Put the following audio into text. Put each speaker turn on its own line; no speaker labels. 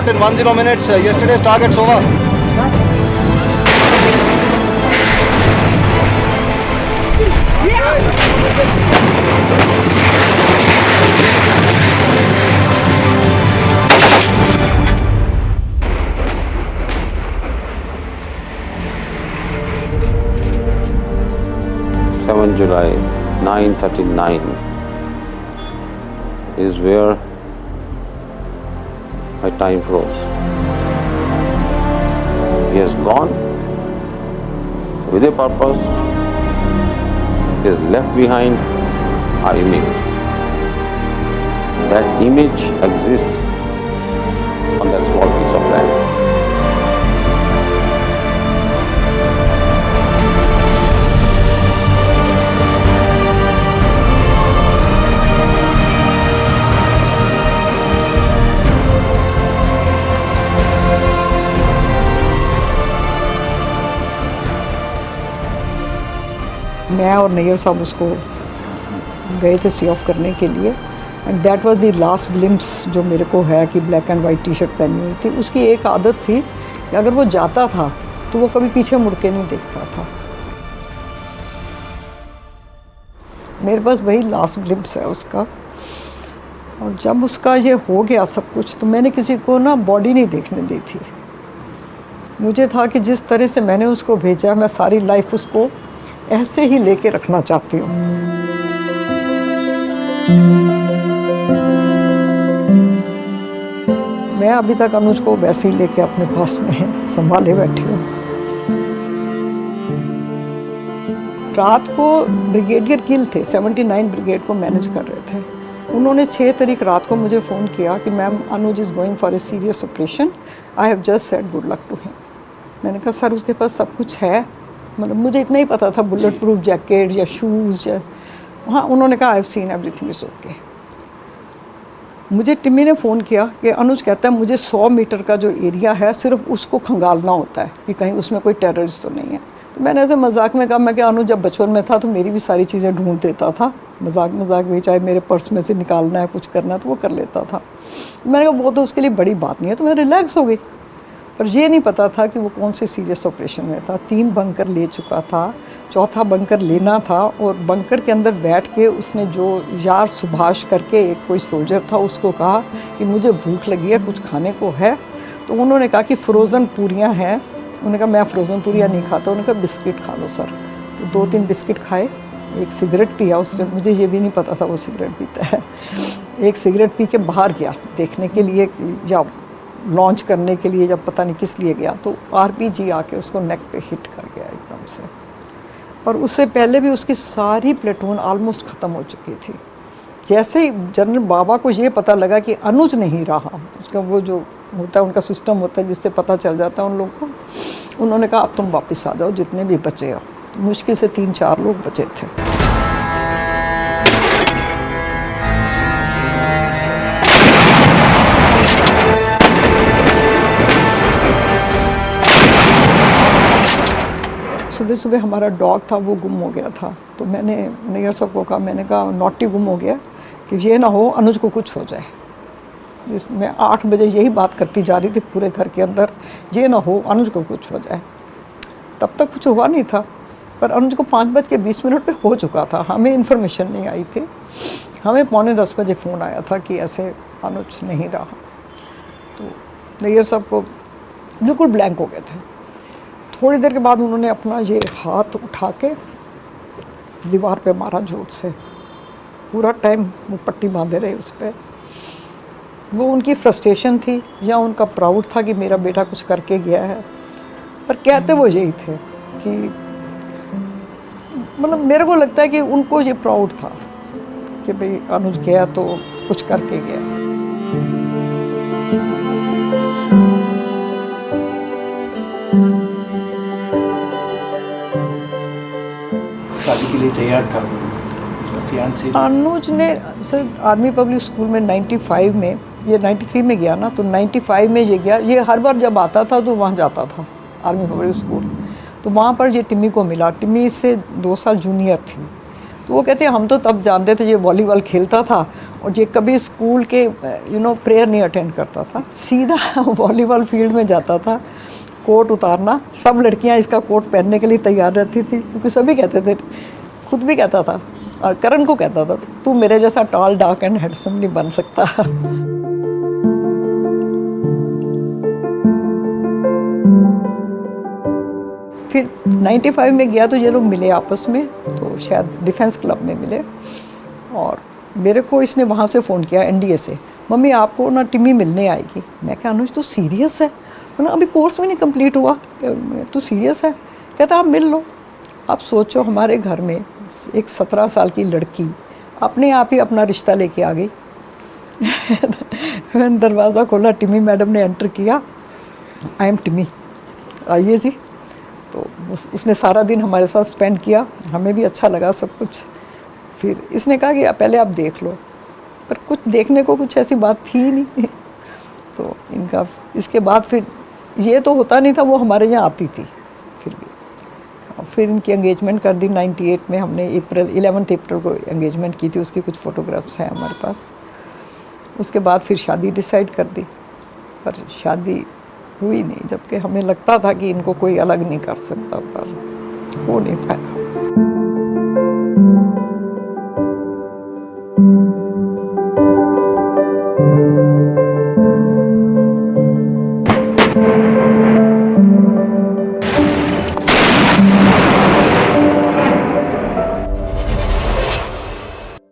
in 10 minutes. Yesterday's target's over.
July 9:39 is where my time froze. He has gone with a purpose. He has left behind our image. That image exists on that small piece of land.
मैं और नैयर साहब उसको गए थे सी of करने के लिए and that was the last glimpse जो मेरे को है कि black and white T shirt पहनी हुई थी। उसकी एक आदत थी कि अगर वो जाता था तो वो कभी पीछे मुड़ के नहीं देखता था। मेरे पास वही लास्ट ग्लिम्प्स है उसका। और जब उसका ये हो गया सब कुछ तो मैंने किसी को ना बॉडी नहीं देखने दी थी। मुझे था कि जिस तरह से मैंने उसको भेजा मैं सारी लाइफ उसको ऐसे ही लेके रखना चाहती हूँ। मैं अभी तक अनुज को वैसे ही लेके अपने पास में संभाले बैठी हूँ। रात को ब्रिगेडियर गिल थे, 79 ब्रिगेड को मैनेज कर रहे थे। उन्होंने 6 तारीख रात को मुझे फ़ोन किया कि ma'am Anuj is going for a serious operation, I have just said good luck to him. मैंने कहा सर उसके पास सब कुछ है, मतलब मुझे इतना ही पता था बुलेट प्रूफ जैकेट या शूज़ या हाँ। उन्होंने कहा I have seen everything is okay. मुझे टिम्मी ने फ़ोन किया कि अनुज कहता है मुझे 100 मीटर का जो एरिया है सिर्फ उसको खंगालना होता है कि कहीं उसमें कोई टेररिस्ट तो नहीं है। तो मैंने ऐसे मजाक में कहा, मैं कि अनुज जब बचपन में था तो मेरी भी सारी चीज़ें ढूंढ देता था, मजाक में, चाहे मेरे पर्स में से निकालना है कुछ करना है तो वो कर लेता था। मैंने कहा वो तो उसके लिए बड़ी बात नहीं है, तो मैं रिलैक्स हो गई। पर ये नहीं पता था कि वो कौन से सीरियस ऑपरेशन में था। 3 बंकर ले चुका था, 4था बंकर लेना था और बंकर के अंदर बैठ के उसने जो यार सुभाष करके एक कोई सोल्जर था उसको कहा कि मुझे भूख लगी है, कुछ खाने को है। तो उन्होंने कहा कि फ्रोज़न पूरियाँ हैं। उन्होंने कहा मैं फ्रोज़न पूरियाँ नहीं खाता। उन्होंने कहा बिस्किट खा लो सर। तो 2-3 बिस्किट खाए, एक सिगरेट पिया उसने, मुझे ये भी नहीं पता था वो सिगरेट पीता है। एक सिगरेट पी के बाहर गया देखने के लिए या लॉन्च करने के लिए, जब पता नहीं किस लिए गया, तो आरपीजी आके उसको नेक पे हिट कर गया एकदम से। पर उससे पहले भी उसकी सारी प्लेटून ऑलमोस्ट ख़त्म हो चुकी थी। जैसे ही जनरल बाबा को ये पता लगा कि अनुज नहीं रहा, उसका वो जो होता है उनका सिस्टम होता है जिससे पता चल जाता है उन लोगों को, उन्होंने कहा अब तुम वापस आ जाओ जितने भी बचे हो। मुश्किल से 3-4 लोग बचे थे। सुबह सुबह हमारा डॉग था वो गुम हो गया था। तो मैंने नैयर साहब को कहा, मैंने कहा नॉटी गुम हो गया कि ये ना हो अनुज को कुछ हो जाए। इसमें 8 बजे यही बात करती जा रही थी पूरे घर के अंदर, ये ना हो अनुज को कुछ हो जाए। तब तक कुछ हुआ नहीं था, पर अनुज को 5:20 पे हो चुका था। हमें इन्फॉर्मेशन नहीं आई थी। हमें 9:45 बजे फ़ोन आया था कि ऐसे अनुज नहीं रहा। तो नैयर साहब को बिल्कुल ब्लैंक हो गए थे। थोड़ी देर के बाद उन्होंने अपना ये हाथ उठा के दीवार पे मारा जोर से। पूरा टाइम वो पट्टी बांधे रहे उस पर। वो उनकी फ्रस्ट्रेशन थी या उनका प्राउड था कि मेरा बेटा कुछ करके गया है। पर कहते वो यही थे कि मतलब मेरे को लगता है कि उनको ये प्राउड था कि भाई अनुज गया तो कुछ करके गया।
शादी के लिए तैयार था
अनुज ने सर आर्मी पब्लिक स्कूल में 95 में, ये 93 में गया ना, तो 95 में ये गया। ये हर बार जब आता था तो वहाँ जाता था आर्मी पब्लिक स्कूल। तो वहाँ पर ये टिम्मी को मिला। टिम्मी इससे 2 साल जूनियर थी। तो वो कहते हैं हम तो तब जानते थे ये वॉलीबॉल खेलता था और ये कभी स्कूल के प्रेयर नहीं अटेंड करता था, सीधा वॉलीबॉल फील्ड में जाता था। कोट उतारना, सब लड़कियां इसका कोट पहनने के लिए तैयार रहती थी क्योंकि सभी कहते थे, खुद भी कहता था और करण को कहता था तू मेरे जैसा टॉल डार्क एंड हैंडसम नहीं बन सकता। फिर 95 में गया तो ये लोग मिले आपस में, तो शायद डिफेंस क्लब में मिले और मेरे को इसने वहाँ से फ़ोन किया एनडीए से, मम्मी आपको ना टिमी मिलने आएगी। मैं क्या अनुज तू सीरियस है? मैंने अभी कोर्स में नहीं कंप्लीट हुआ, तू सीरियस है? कहता आप मिल लो। आप सोचो हमारे घर में एक 17 साल की लड़की अपने आप ही अपना रिश्ता लेके आ गई। मैंने दरवाज़ा खोला, टिमी मैडम ने एंटर किया, आई एम टिमी, आइए जी। तो उसने सारा दिन हमारे साथ स्पेंड किया, हमें भी अच्छा लगा सब कुछ। फिर इसने कहा कि पहले आप देख लो, पर कुछ देखने को कुछ ऐसी बात थी ही नहीं। तो इनका इसके बाद फिर ये तो होता नहीं था, वो हमारे यहाँ आती थी फिर भी। और फिर इनकी एंगेजमेंट कर दी 98 में, हमने 11 अप्रैल को एंगेजमेंट की थी, उसकी कुछ फ़ोटोग्राफ्स हैं हमारे पास। उसके बाद फिर शादी डिसाइड कर दी, पर शादी हुई नहीं, जबकि हमें लगता था कि इनको कोई अलग नहीं कर सकता, पर हो नहीं पाया।